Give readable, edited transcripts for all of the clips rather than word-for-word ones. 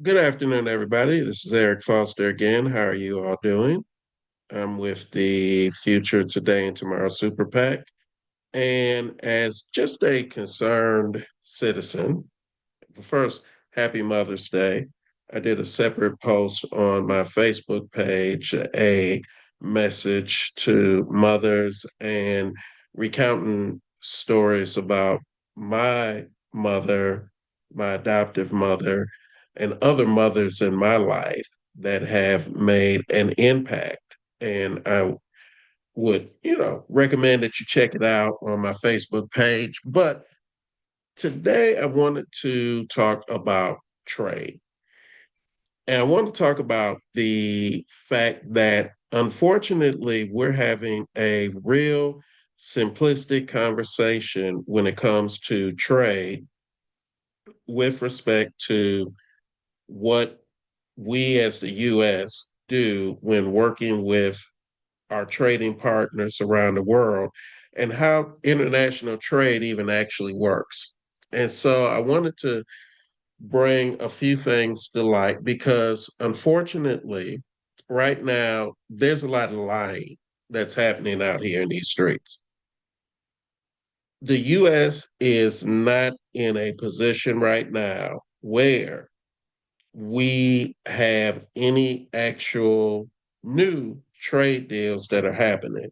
Good afternoon, everybody. This is Eric Foster again. How are you all doing? I'm with the Future Today and Tomorrow Super PAC. And as just a concerned citizen, first, happy Mother's Day. I did a separate post on my Facebook page, a message to mothers and recounting stories about my mother, my adoptive mother, and other mothers in my life that have made an impact. And I would, recommend that you check it out on my Facebook page. But today, I wanted to talk about trade. And I want to talk about the fact that unfortunately, we're having a real simplistic conversation when it comes to trade with respect to what we as the US do when working with our trading partners around the world and how international trade even actually works. And so I wanted to bring a few things to light because unfortunately, right now, there's a lot of lying that's happening out here in these streets. The US is not in a position right now where we have any actual new trade deals that are happening.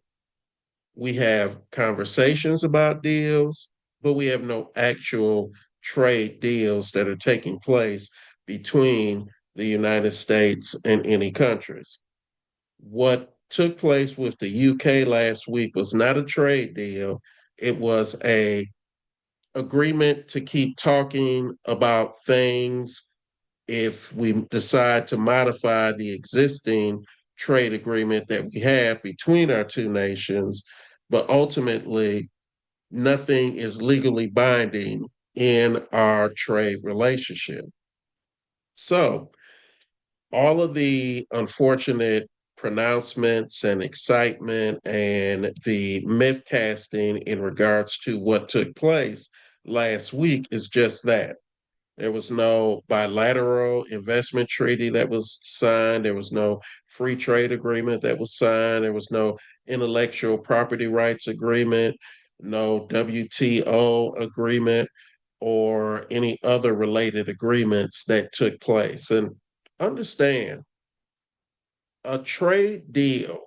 We have conversations about deals, but we have no actual trade deals that are taking place between the United States and any countries. What took place with the UK last week was not a trade deal. It was a agreement to keep talking about things if we decide to modify the existing trade agreement that we have between our two nations, but ultimately nothing is legally binding in our trade relationship. So, all of the unfortunate pronouncements and excitement and the myth casting in regards to what took place last week is just that. There was no bilateral investment treaty that was signed. There was no free trade agreement that was signed. There was no intellectual property rights agreement, no WTO agreement, or any other related agreements that took place. And understand, a trade deal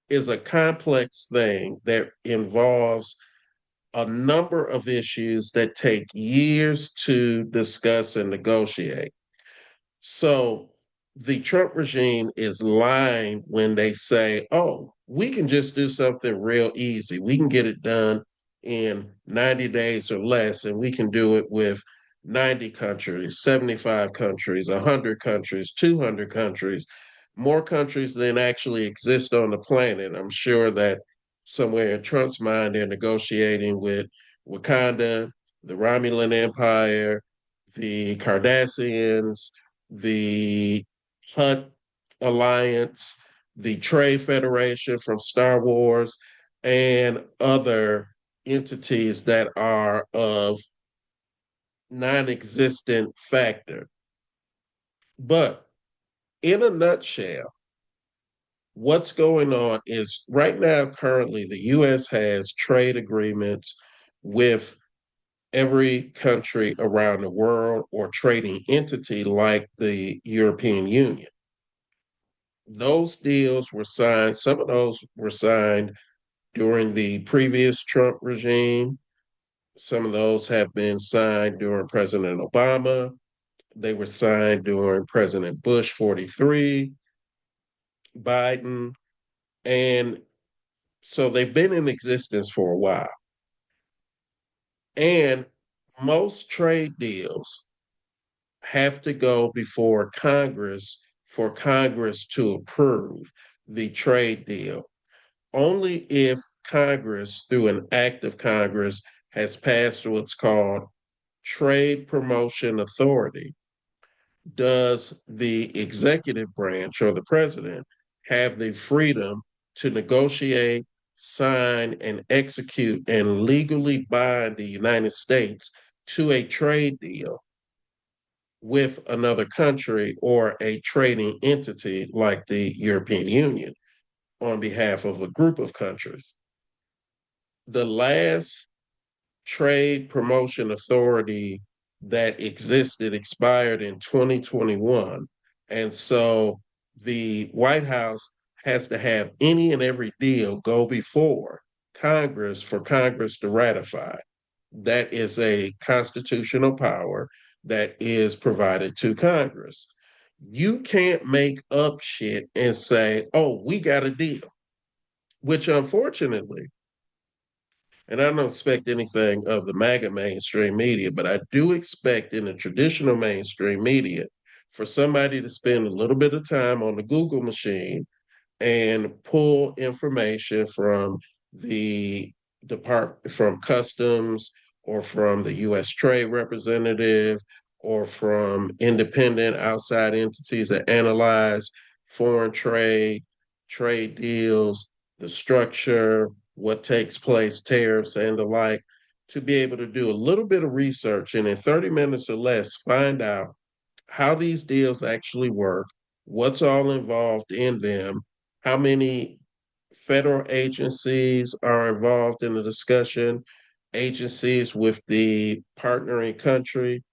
is a complex thing that involves a number of issues that take years to discuss and negotiate. So the Trump regime is lying when they say, oh, we can just do something real easy. We can get it done in 90 days or less, and we can do it with 90 countries, 75 countries, 100 countries, 200 countries, more countries than actually exist on the planet. I'm sure that somewhere in Trump's mind, they're negotiating with Wakanda, the Romulan Empire, the Cardassians, the Hutt Alliance, the Trade Federation from Star Wars, and other entities that are of non existent factor. But in a nutshell, what's going on is right now, currently, the US has trade agreements with every country around the world or trading entity like the European Union. Those deals were signed, some of those were signed during the previous Trump regime. Some of those have been signed during President Obama. They were signed during President Bush 43, Biden. And so they've been in existence for a while. And most trade deals have to go before Congress for Congress to approve the trade deal. Only if Congress, through an act of Congress, has passed what's called trade promotion authority, does the executive branch or the president have the freedom to negotiate, sign, and execute and legally bind the United States to a trade deal. with another country or a trading entity like the European Union on behalf of a group of countries. The last trade promotion authority that existed expired in 2021. And so the White House has to have any and every deal go before Congress for Congress to ratify. That is a constitutional power that is provided to Congress. You can't make up shit and say, oh, we got a deal, which unfortunately, and I don't expect anything of the MAGA mainstream media, but I do expect in the traditional mainstream media for somebody to spend a little bit of time on the Google machine and pull information from the department, from customs, or from the U.S. Trade Representative, or from independent outside entities that analyze foreign trade, trade deals, the structure, what takes place, tariffs, and the like, to be able to do a little bit of research and in 30 minutes or less find out how these deals actually work, what's all involved in them, how many federal agencies are involved in the discussion, agencies with the partnering country,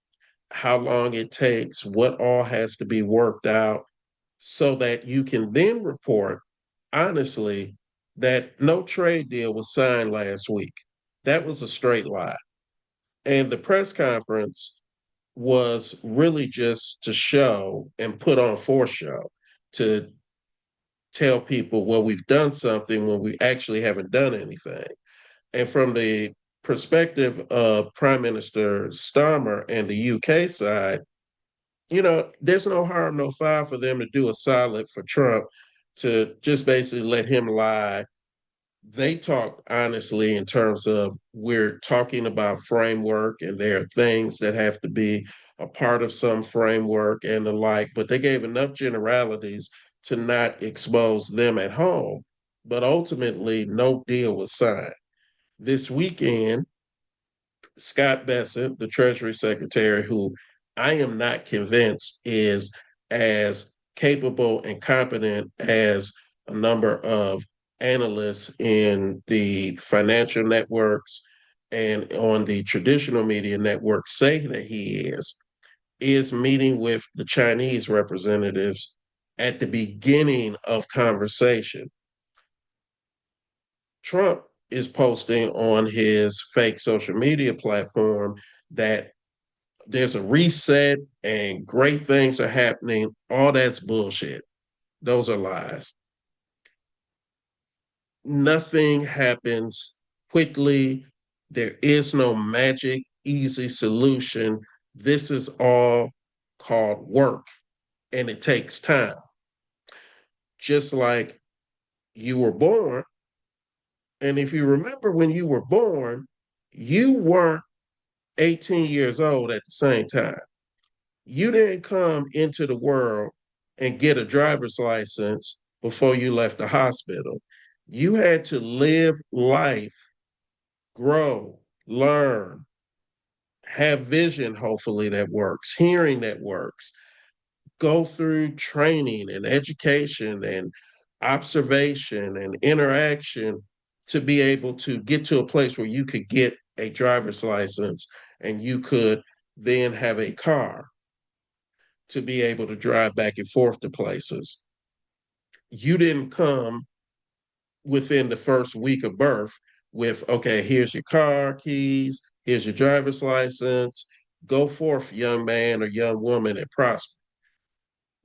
how long it takes, what all has to be worked out, so that you can then report honestly that no trade deal was signed last week. That was a straight lie. And the press conference was really just to show and put on for show, to tell people, well, we've done something when we actually haven't done anything. And from the perspective of Prime Minister Starmer and the UK side, there's no harm, no foul for them to do a solid for Trump, to just basically let him lie. They talk honestly in terms of, we're talking about framework and there are things that have to be a part of some framework and the like, but they gave enough generalities to not expose them at home. But ultimately, no deal was signed. This weekend, Scott Bessent, the Treasury Secretary, who I am not convinced is as capable and competent as a number of analysts in the financial networks and on the traditional media networks say that he is meeting with the Chinese representatives at the beginning of conversation. Trump is posting on his fake social media platform that there's a reset and great things are happening. All that's bullshit. Those are lies. Nothing happens quickly. There is no magic, easy solution. This is all called work, and it takes time. Just like you were born. And if you remember when you were born, you weren't 18 years old at the same time. You didn't come into the world and get a driver's license before you left the hospital. You had to live life, grow, learn, have vision, hopefully, that works, hearing that works, go through training and education and observation and interaction to be able to get to a place where you could get a driver's license and you could then have a car to be able to drive back and forth to places. You didn't come within the first week of birth with, okay, here's your car keys, here's your driver's license, go forth, young man or young woman, and prosper.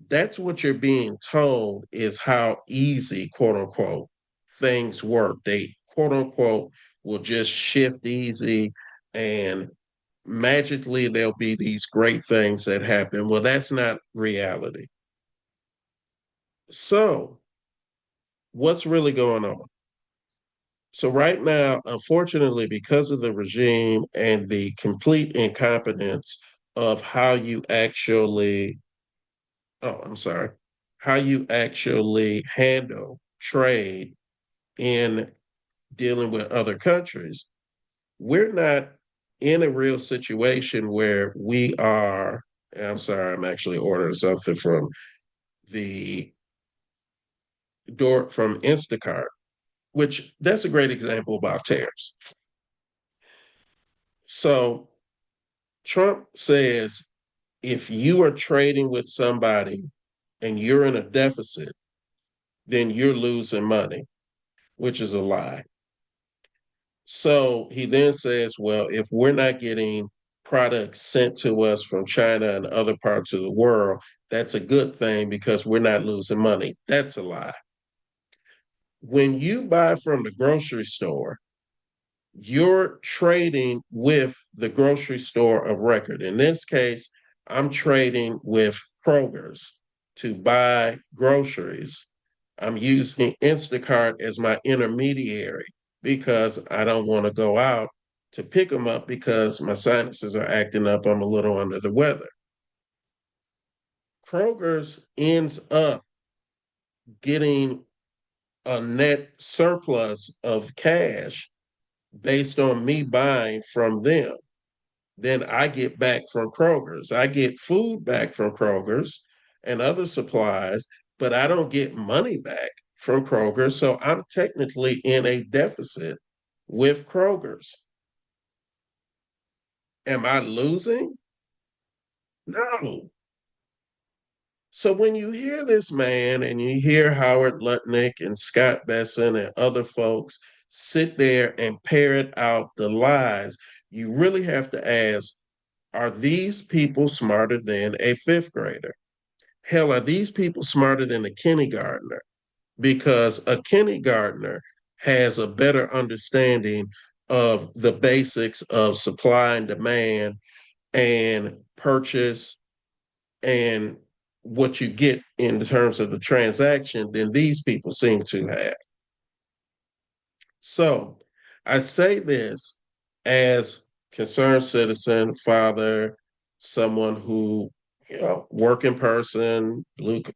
That's what you're being told is how easy, quote unquote, things work. They, quote unquote, will just shift easy and magically there'll be these great things that happen. Well, that's not reality. So, what's really going on? So, right now, unfortunately, because of the regime and the complete incompetence of how you actually, oh, I'm sorry, how you actually handle trade in dealing with other countries, we're not in a real situation where we are, I'm sorry, I'm actually ordering something the from Instacart, which that's a great example about tariffs. So Trump says if you are trading with somebody and you're in a deficit, then you're losing money, which is a lie. So he then says, well, if we're not getting products sent to us from China and other parts of the world, that's a good thing because we're not losing money. That's a lie. When you buy from the grocery store, you're trading with the grocery store of record. In this case, I'm trading with Kroger's to buy groceries. I'm using Instacart as my intermediary because I don't want to go out to pick them up because my sinuses are acting up. I'm a little under the weather. Kroger's ends up getting a net surplus of cash based on me buying from them. Then I get back from Kroger's. I get food back from Kroger's and other supplies, but I don't get money back from Kroger's. So I'm technically in a deficit with Kroger's. Am I losing? No. So when you hear this man and you hear Howard Lutnick and Scott Besson and other folks sit there and parrot out the lies, you really have to ask, are these people smarter than a fifth grader? Hell, are these people smarter than a kindergartner? Because a kindergartner has a better understanding of the basics of supply and demand and purchase and what you get in terms of the transaction than these people seem to have. So I say this as concerned citizen, father, someone who, working person,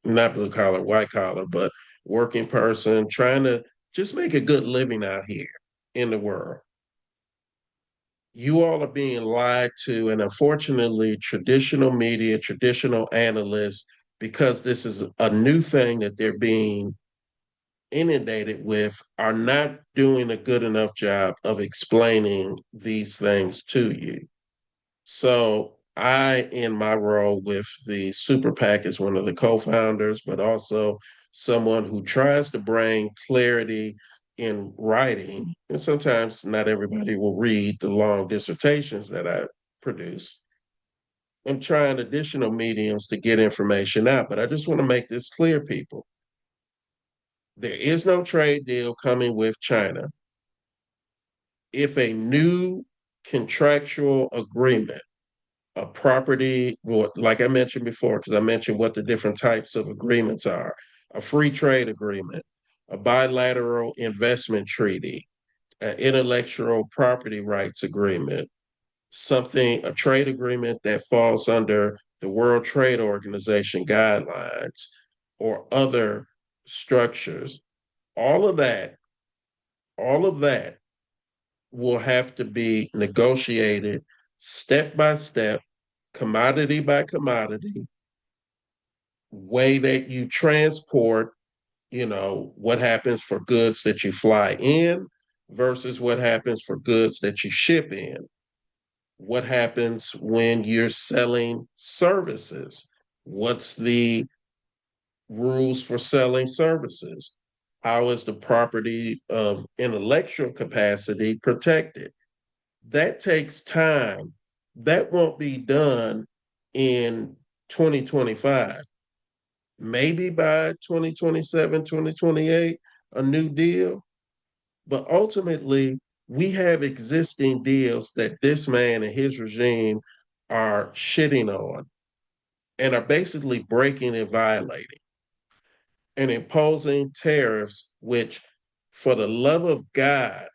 not blue collar, white collar, but working person, trying to just make a good living out here in the world. You all are being lied to, and unfortunately, traditional media, traditional analysts, because this is a new thing that they're being inundated with, are not doing a good enough job of explaining these things to you. So I, in my role with the Super PAC, as one of the co-founders, but also someone who tries to bring clarity in writing. And sometimes not everybody will read the long dissertations that I produce. I'm trying additional mediums to get information out, but I just want to make this clear, people. There is no trade deal coming with China. If a new contractual agreement, a property, like I mentioned before, because I mentioned what the different types of agreements are, a free trade agreement, a bilateral investment treaty, an intellectual property rights agreement, something, a trade agreement that falls under the World Trade Organization guidelines or other structures, all of that, all of that will have to be negotiated step by step, commodity by commodity, way that you transport, what happens for goods that you fly in versus what happens for goods that you ship in. What happens when you're selling services? What's the rules for selling services? How is the property of intellectual capacity protected? That takes time. That won't be done in 2025. Maybe by 2027, 2028, a new deal. But ultimately, we have existing deals that this man and his regime are shitting on and are basically breaking and violating and imposing tariffs, which, for the love of God,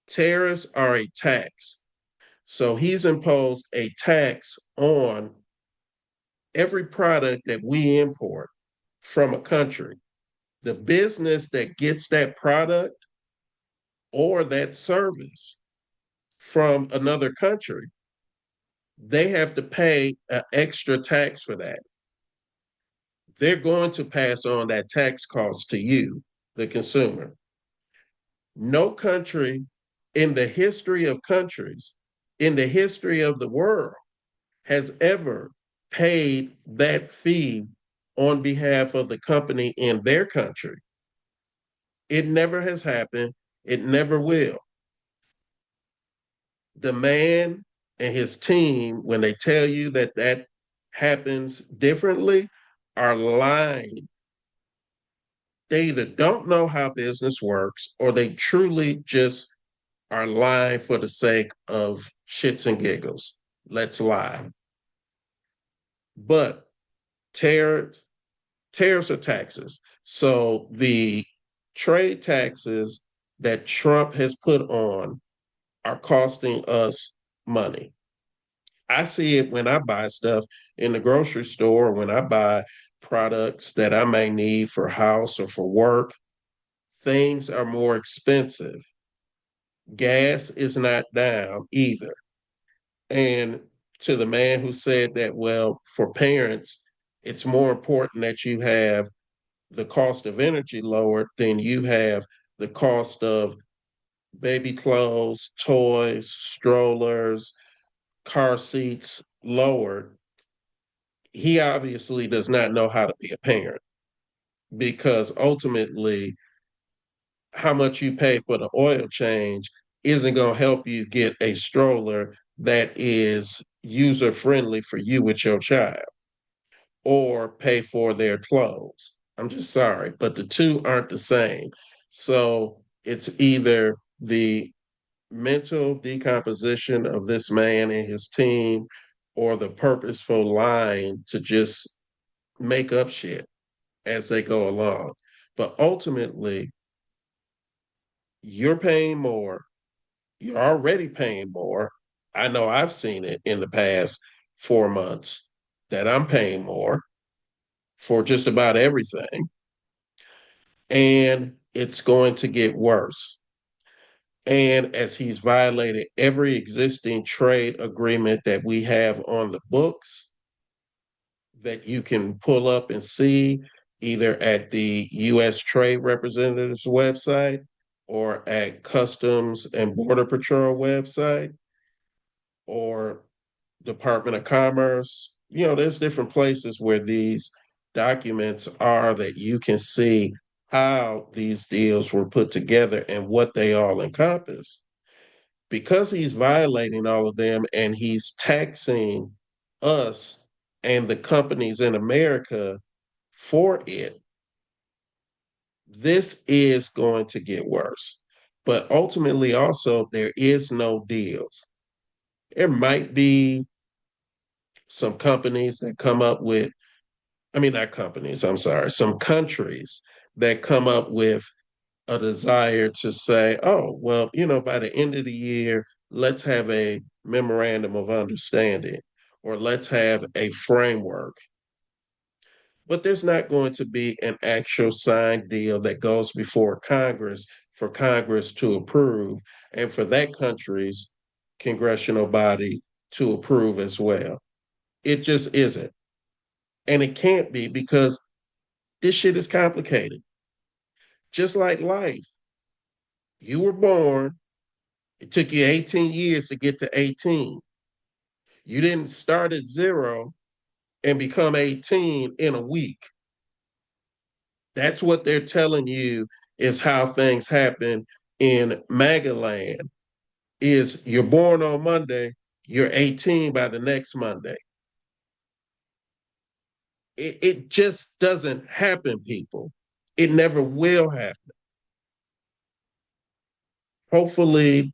tariffs are a tax. So he's imposed a tax on every product that we import from a country. The business that gets that product or that service from another country they have to pay an extra tax for that. They're going to pass on that tax cost to you, the consumer. No country in the history of countries, in the history of the world, has ever paid that fee on behalf of the company in their country. It never has happened. It never will. The man and his team, when they tell you that that happens differently, are lying. They either don't know how business works or they truly just are lying for the sake of shits and giggles. Let's lie. But tariffs, tariffs are taxes. So the trade taxes that Trump has put on are costing us money. I see it when I buy stuff in the grocery store, when I buy products that I may need for house or for work. Things are more expensive. Gas is not down either. And to the man who said that, well, for parents, it's more important that you have the cost of energy lowered than you have the cost of baby clothes, toys, strollers, car seats lowered. He obviously does not know how to be a parent because ultimately, how much you pay for the oil change isn't going to help you get a stroller that is user friendly for you with your child or pay for their clothes. I'm just sorry, but the two aren't the same. So it's either the mental decomposition of this man and his team or the purposeful lying to just make up shit as they go along. But ultimately, you're paying more. You're already paying more. I know I've seen it in the past 4 months that I'm paying more for just about everything. And it's going to get worse. And as he's violated every existing trade agreement that we have on the books that you can pull up and see either at the US Trade Representative's website or at Customs and Border Patrol website or Department of Commerce. There's different places where these documents are that you can see how these deals were put together and what they all encompass. Because he's violating all of them and he's taxing us and the companies in America for it, this is going to get worse. But ultimately, also, there is no deals. There might be some companies that come up with, I mean, not companies, I'm sorry, some countries that come up with a desire to say, oh, well, by the end of the year, let's have a memorandum of understanding or let's have a framework. But there's not going to be an actual signed deal that goes before Congress for Congress to approve and for that country's congressional body to approve as well. It just isn't. And it can't be because this shit is complicated. Just like life. You were born, it took you 18 years to get to 18. You didn't start at zero and become 18 in a week. That's what they're telling you is how things happen in MAGA land. Is you're born on Monday, you're 18 by the next Monday. It just doesn't happen, people. It never will happen. Hopefully,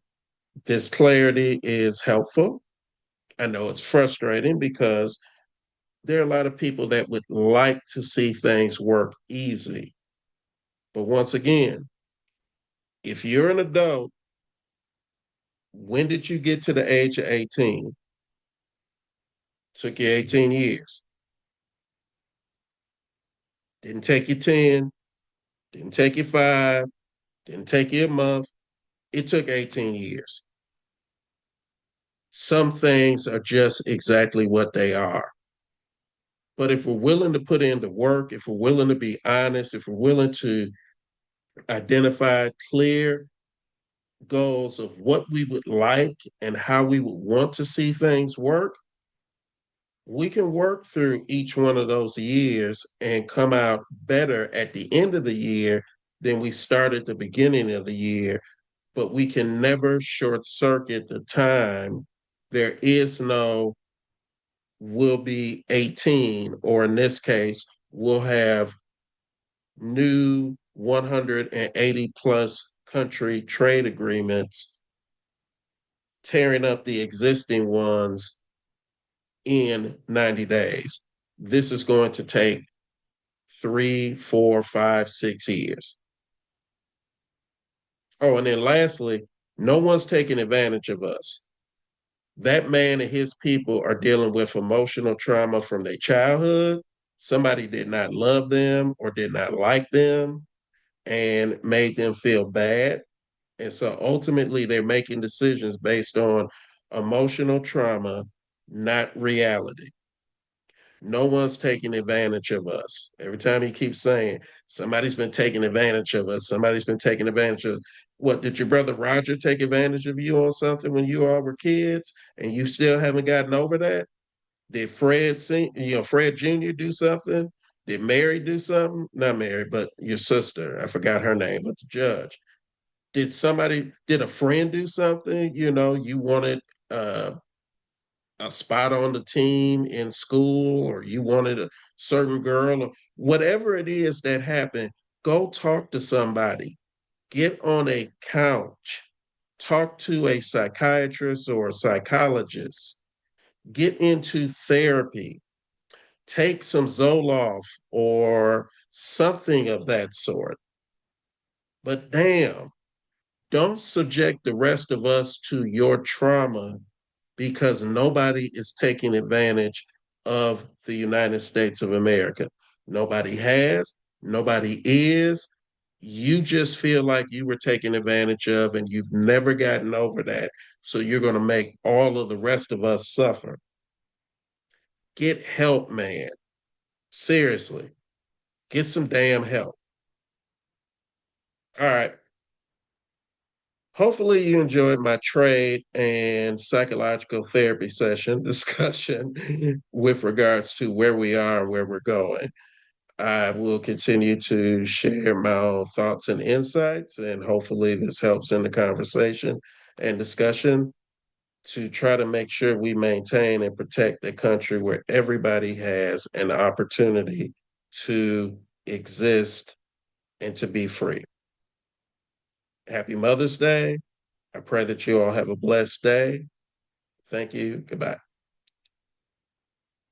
this clarity is helpful. I know it's frustrating because there are a lot of people that would like to see things work easy. But once again, if you're an adult, when did you get to the age of 18? Took you 18 years. Didn't take you 10, didn't take you 5, didn't take you a month. It took 18 years. Some things are just exactly what they are. But if we're willing to put in the work, if we're willing to be honest, if we're willing to identify clear goals of what we would like and how we would want to see things work, we can work through each one of those years and come out better at the end of the year than we started at the beginning of the year. But we can never short circuit the time. There is no will be 18, or in this case, we'll have new 180 plus country trade agreements tearing up the existing ones in 90 days. This is going to take 3, 4, 5, 6 years. Oh, and then lastly, no one's taking advantage of us. That man and his people are dealing with emotional trauma from their childhood. Somebody did not love them or did not like them and made them feel bad. And so ultimately, they're making decisions based on emotional trauma, not reality. No one's taking advantage of us. Every time he keeps saying, somebody's been taking advantage of us, somebody's been taking advantage of us. What, did your brother Roger take advantage of you on something when you all were kids and you still haven't gotten over that? Did Fred Jr. do something? Did Mary do something? Not Mary, but your sister. I forgot her name, but the judge. Did a friend do something? You wanted uh, a spot on the team in school, or you wanted a certain girl, or whatever it is that happened. Go talk to somebody, get on a couch, talk to a psychiatrist or a psychologist, get into therapy, take some Zoloft or something of that sort. But damn, don't subject the rest of us to your trauma because nobody is taking advantage of the United States of America. Nobody has, nobody is. You just feel like you were taken advantage of and you've never gotten over that. So you're going to make all of the rest of us suffer. Get help, man. Seriously, get some damn help. All right. Hopefully, you enjoyed my trade and psychological therapy session discussion with regards to where we are and where we're going. I will continue to share my own thoughts and insights, and hopefully, this helps in the conversation and discussion to try to make sure we maintain and protect a country where everybody has an opportunity to exist and to be free. Happy Mother's Day. I pray that you all have a blessed day. Thank you. Goodbye.